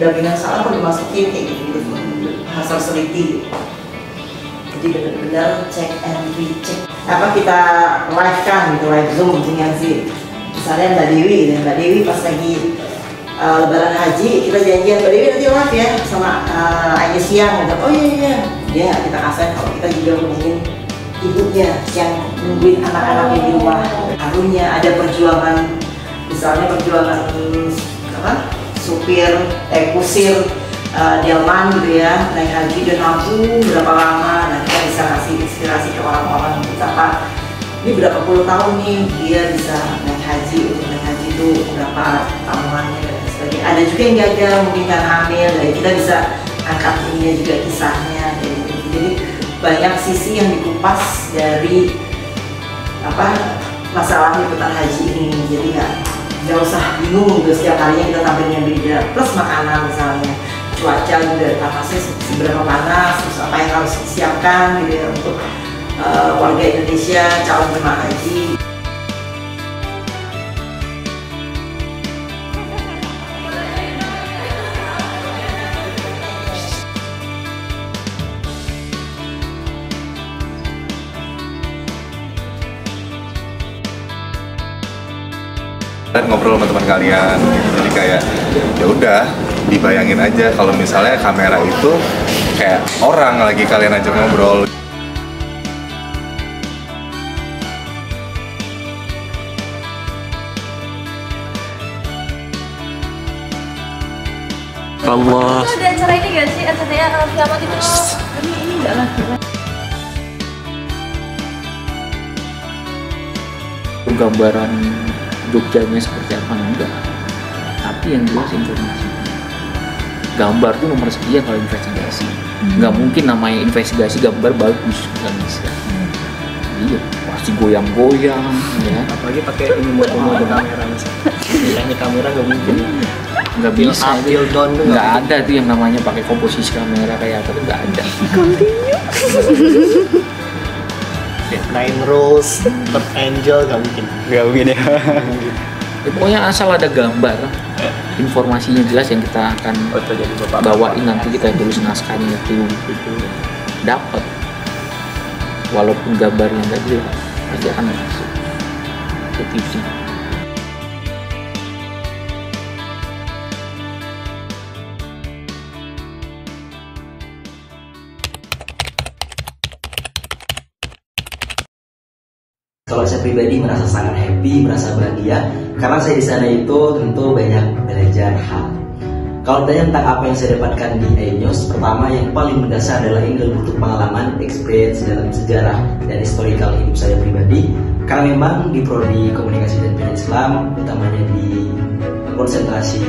dagangan salah kok dimasukin kayak gitu, hasil seliti. Jadi benar-benar cek and recheck. Apa kita live kan gitu, live zoom dengan si misalnya Mbak Dewi pas lagi Lebaran Haji kita janjian Mbak Dewi nanti live ya sama Aja siang gitu. Oh iya dia kita kasih kalau kita juga ngomongin ibunya yang nungguin anak-anaknya di rumah. Harunya ada perjuangan, misalnya perjuangan apa supir kusir delman gitu ya, naik haji dan nabung berapa lama, dan kita bisa kasih inspirasi ke orang-orang betapa ini berapa puluh tahun nih dia bisa naik haji, untuk naik haji itu berapa tabungannya dan sebagainya. Ada juga yang gagal mungkin karena hamil, jadi kita bisa angkat ininya juga kisahnya gitu. Jadi banyak sisi yang dikupas dari apa masalah liputan haji ini. Jadi nggak usah bingung gitu setiap harinya kita tampilnya beda, plus makanan misalnya, cuaca juga panasnya seberapa panas, terus apa yang harus disiapkan gitu ya untuk warga Indonesia calon jemaah haji. Ngobrol sama teman kalian, jadi kayak ya udah dibayangin aja kalau misalnya kamera itu kayak orang lagi kalian ajak ngobrol. Allah. Itu ada acara ini gak sih? Acara kiamat itu? Ini enggak lah. Gambaran Jogjanya seperti apa enggak, tapi yang jelas informasi. Gambar tuh nomor sekian kalau investigasi. Nggak mungkin namanya investigasi gambar bagus, nggak bisa. Iya, pasti goyang-goyang ya. Apalagi pakai ini mode kamera misalnya kamera nggak mungkin. Nggak bisa. Nggak ada tuh yang namanya pakai komposisi kamera kayak apa tuh nggak ada. Nine Rose, Third Angel nggak mungkin ya. Ya, pokoknya asal ada gambar, informasinya jelas yang kita akan bawain nanti kita tulis naskahnya itu dapat. Walaupun gambarnya nggak jelas, pasti akan masuk ke TV. Kalau saya pribadi merasa sangat happy, merasa bahagia karena saya di sana itu tentu banyak belajar hal. Kalau ditanya tentang apa yang saya dapatkan di iNews, pertama yang paling mendasar adalah ini dalam bentuk pengalaman, experience dalam sejarah dan historical hidup saya pribadi. Karena memang di prodi komunikasi dan pendidikan Islam, utamanya di konsentrasi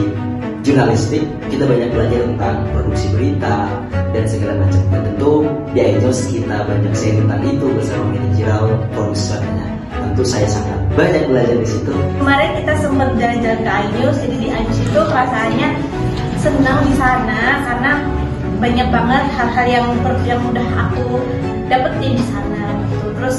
jurnalistik, kita banyak belajar tentang produksi berita dan segala macam. Dan tentu di iNews kita banyak sharing tentang itu bersama manajerial produsernya. Tentu saya sangat banyak belajar di situ. Kemarin kita sempat jalan-jalan ke iNews, jadi di iNews itu perasaannya senang di sana karena banyak banget hal-hal yang udah aku dapetin di sana gitu. Terus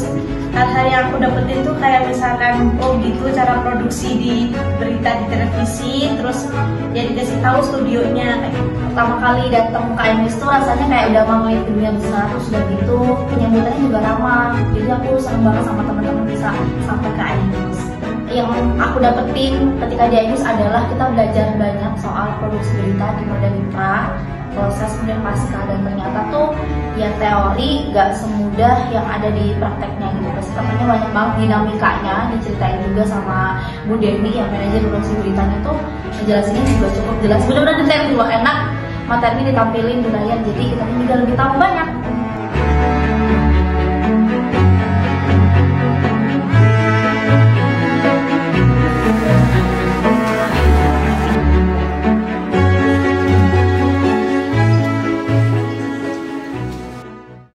hal-hal yang aku dapetin tuh kayak misalkan oh gitu cara produksi di berita di televisi, terus ya dikasih tahu studionya. Kayak pertama kali datang ke iNews tuh rasanya kayak udah mau ngeliat dunia besar, terus udah gitu penyambutannya juga ramah. Jadi aku seneng banget sama teman-teman bisa sampai ke iNews. Yang aku dapetin ketika di iNews adalah kita belajar banyak soal produksi berita di Modalipra, proses kemudian pasca, dan ternyata tuh ya teori gak semudah yang ada di prakteknya gitu. Pokoknya banyak banget dinamikanya, diceritain juga sama Bu Demi yang manajer produksi beritanya tuh ngejelasinnya juga cukup jelas, benar-benar detail juga enak, materinya ditampilin di layar, jadi kita juga lebih tahu banyak.